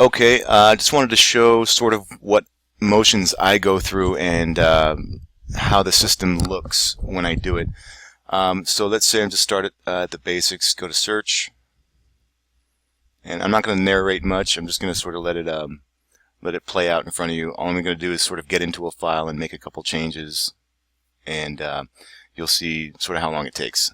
Okay, I just wanted to show sort of what motions I go through and how the system looks when I do it. So let's say I'm just start at the basics, go to search, and I'm not going to narrate much. I'm just going to sort of let it play out in front of you. All I'm going to do is sort of get into a file and make a couple changes, and you'll see sort of how long it takes.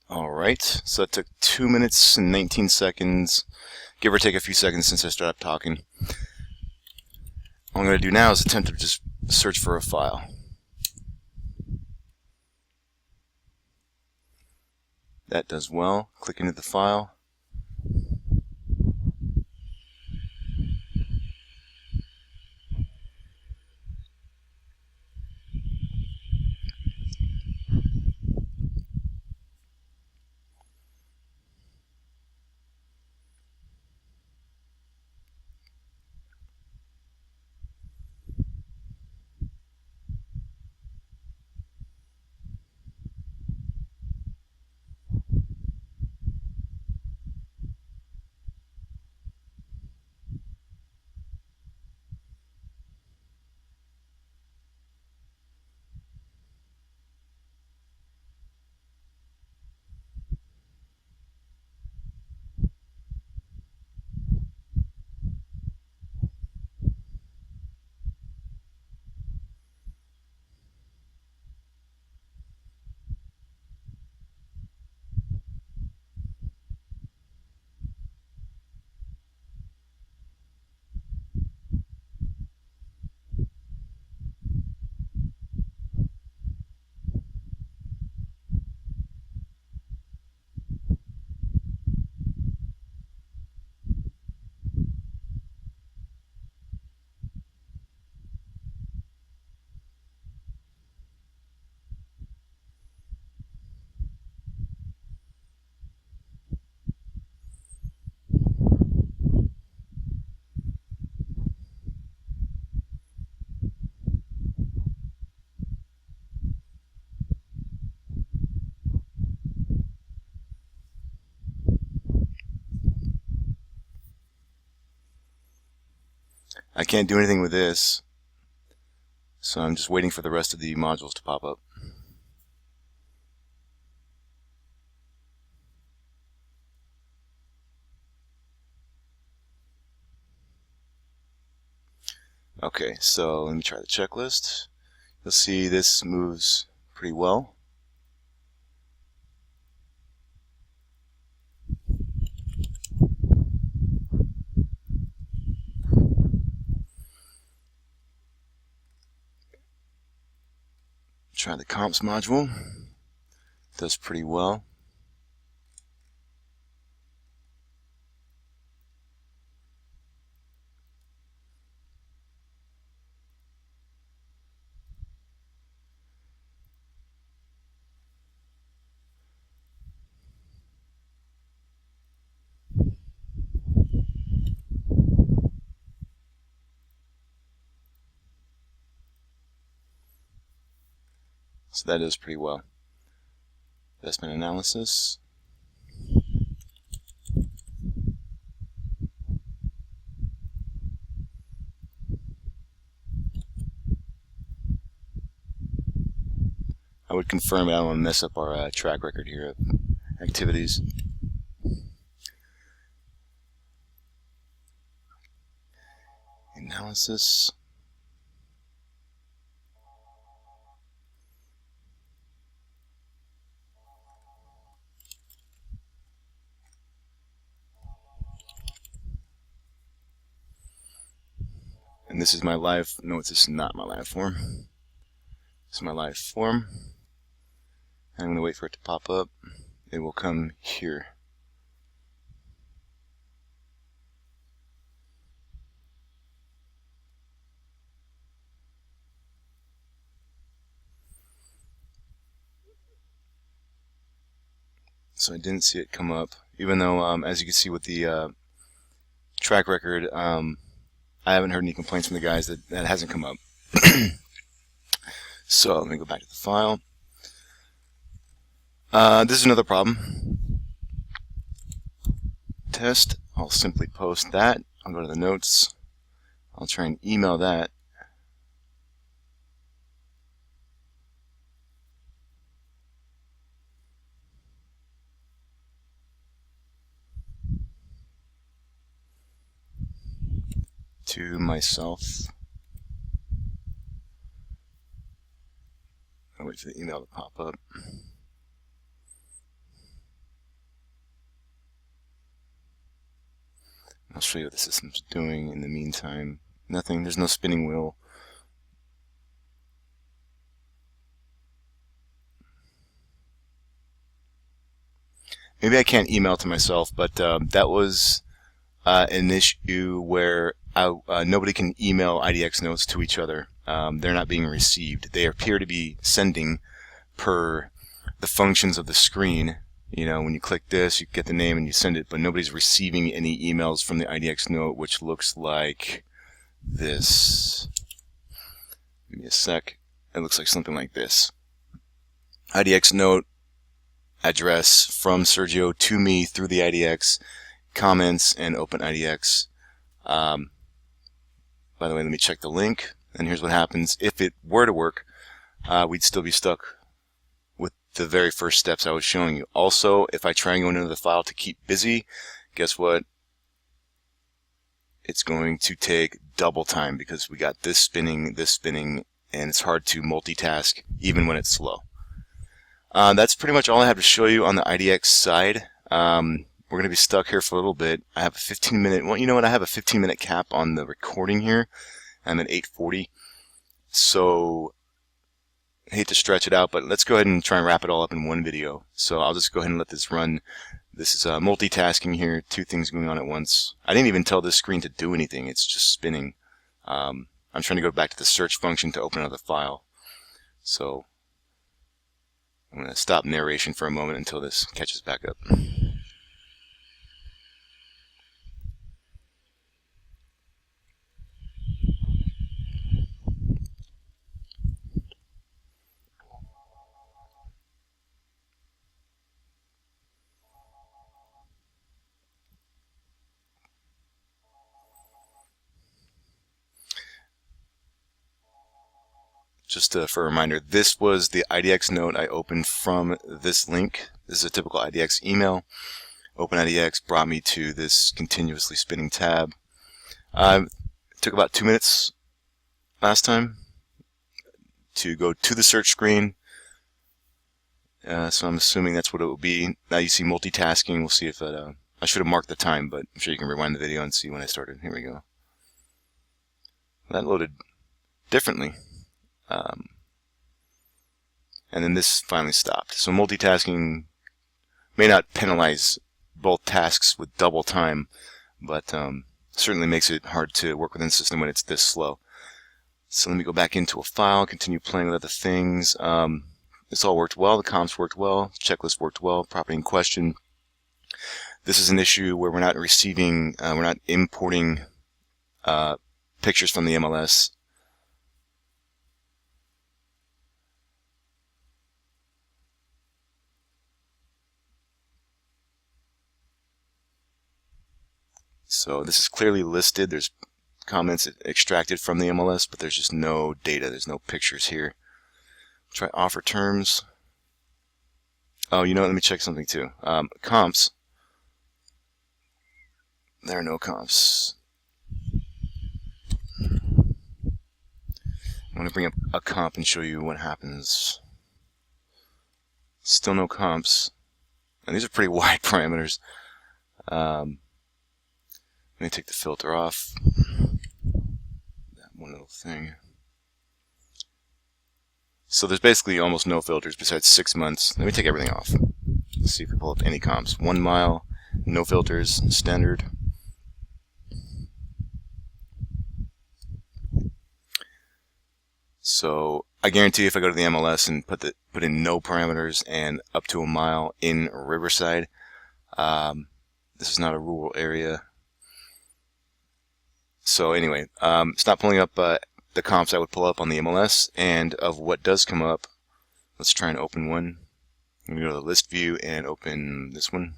Alright, so that took 2 minutes and 19 seconds, give or take a few seconds since I started talking. All I'm going to do now is attempt to just search for a file. That does well. Click into the file. I can't do anything with this, so I'm just waiting for the rest of the modules to pop up. Okay, so let me try the checklist. You'll see this moves pretty well. try the comps module. Does pretty well. So that does pretty well. Investment analysis. I would confirm I don't want to mess up our track record here of activities. Analysis. And this is my live, no, this is not my live form. This is my live form. I'm going to wait for it to pop up. It will come here. So I didn't see it come up, even though, as you can see with the track record, I haven't heard any complaints from the guys that that hasn't come up. So let me go back to the file. This is another problem. Test. I'll simply post that. I'll go to the notes. I'll try and email that. To myself. I'll wait for the email to pop up. I'll show you what the system's doing in the meantime. Nothing, there's no spinning wheel. Maybe I can't email to myself, but that was an issue where nobody can email IDX notes to each other. They're not being received. They appear to be sending per the functions of the screen. You know, when you click this, you get the name and you send it, but nobody's receiving any emails from the IDX note, which looks like this. Give me a sec. It looks like something like this. IDX note address from Sergio to me through the IDX, comments, and open IDX. By the way, let me check the link, and here's what happens. If it were to work, we'd still be stuck with the very first steps I was showing you. Also, if I try and go into the file to keep busy, guess what? It's going to take double time because we got this spinning, and it's hard to multitask even when it's slow. That's pretty much all I have to show you on the IDX side. We're going to be stuck here for a little bit. I have a 15-minute, well, you know what? I have a 15-minute cap on the recording here. I'm at 8:40. So, I hate to stretch it out, but let's go ahead and try and wrap it all up in one video. So, I'll just go ahead and let this run. This is multitasking here, two things going on at once. I didn't even tell this screen to do anything. It's just spinning. I'm trying to go back to the search function to open another file. So, I'm going to stop narration for a moment until this catches back up. Just for a reminder, this was the IDX note I opened from this link. This is a typical IDX email. Open IDX brought me to this continuously spinning tab. It took about 2 minutes last time to go to the search screen. So I'm assuming that's what it will be. Now you see multitasking. We'll see if it, I should have marked the time, but I'm sure you can rewind the video and see when I started. Here we go. That loaded differently. and then this finally stopped. So multitasking may not penalize both tasks with double time, but certainly makes it hard to work within the system when it's this slow. So let me go back into a file, continue playing with other things. This all worked well. The comps worked well. Checklist worked well. Property in question. This is an issue where we're not receiving, we're not importing pictures from the MLS. So this is clearly listed. There's comments extracted from the MLS, but there's just no data. There's no pictures here. Try offer terms. Oh, you know what? Let me check something too. Comps. There are no comps. I'm going to bring up a comp and show you what happens. Still no comps. And these are pretty wide parameters. Let me take the filter off. That one little thing. So there's basically almost no filters besides 6 months. Let me take everything off. Let's see if we pull up any comps. 1 mile, no filters, standard. So I guarantee if I go to the MLS and put in no parameters and up to a mile in Riverside, this is not a rural area. So anyway, it's not pulling up the comps I would pull up on the MLS, and of what does come up, let's try and open one. I'm going to go to the list view and open this one.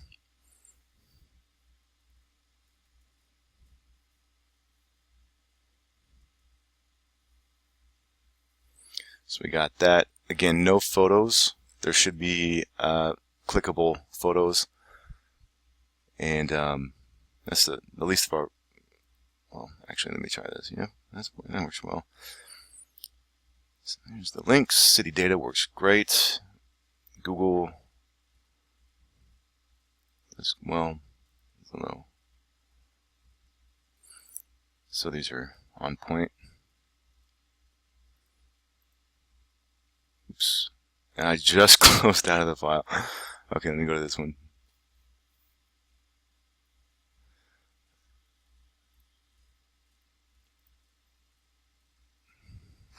So we got that. Again, no photos. There should be clickable photos, and that's the least of our. Well, actually, let me try this. Yeah, that works well. So there's the links. City data works great. Google as well. I don't know. So these are on point. Oops. And I just closed out of the file. Okay, let me go to this one.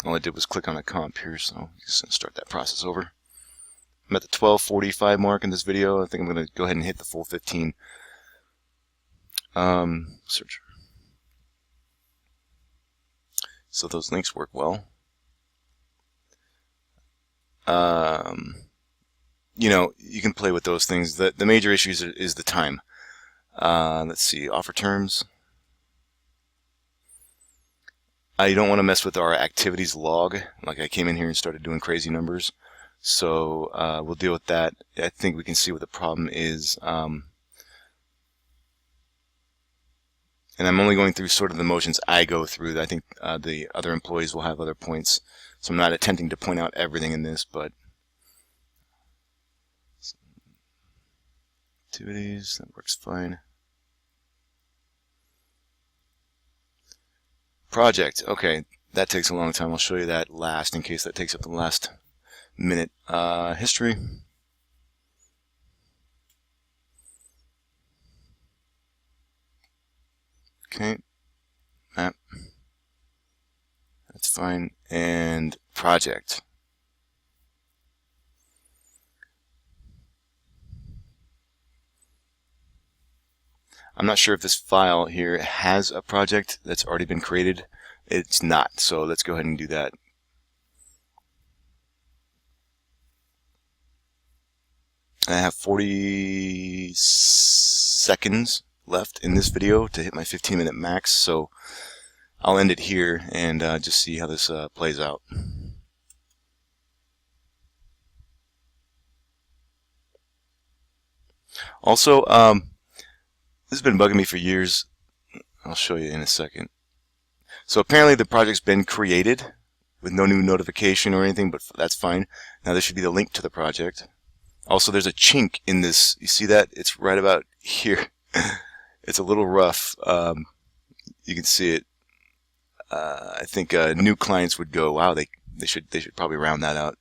All I did was click on a comp here, so I'm just going to start that process over. I'm at the 12:45 mark in this video. I think I'm going to go ahead and hit the full 15. Search. So those links work well. You know, you can play with those things. The major issue is the time. Let's see, offer terms. I don't want to mess with our activities log. Like I came in here and started doing crazy numbers. So we'll deal with that. I think we can see what the problem is. And I'm only going through sort of the motions I go through. I think the other employees will have other points. So I'm not attempting to point out everything in this, but activities, that works fine. Project, okay, that takes a long time. I'll show you that last in case that takes up the last minute. History. Okay, map. That's fine. And project. I'm not sure if this file here has a project that's already been created. It's not, so let's go ahead and do that. I have 40 seconds left in this video to hit my 15-minute max, so I'll end it here and just see how this plays out. Also, this has been bugging me for years. I'll show you in a second. So apparently the project's been created with no new notification or anything, but that's fine. Now this should be the link to the project. Also, there's a chink in this. You see that? It's right about here. It's a little rough. You can see it. I think new clients would go, wow, they should probably round that out.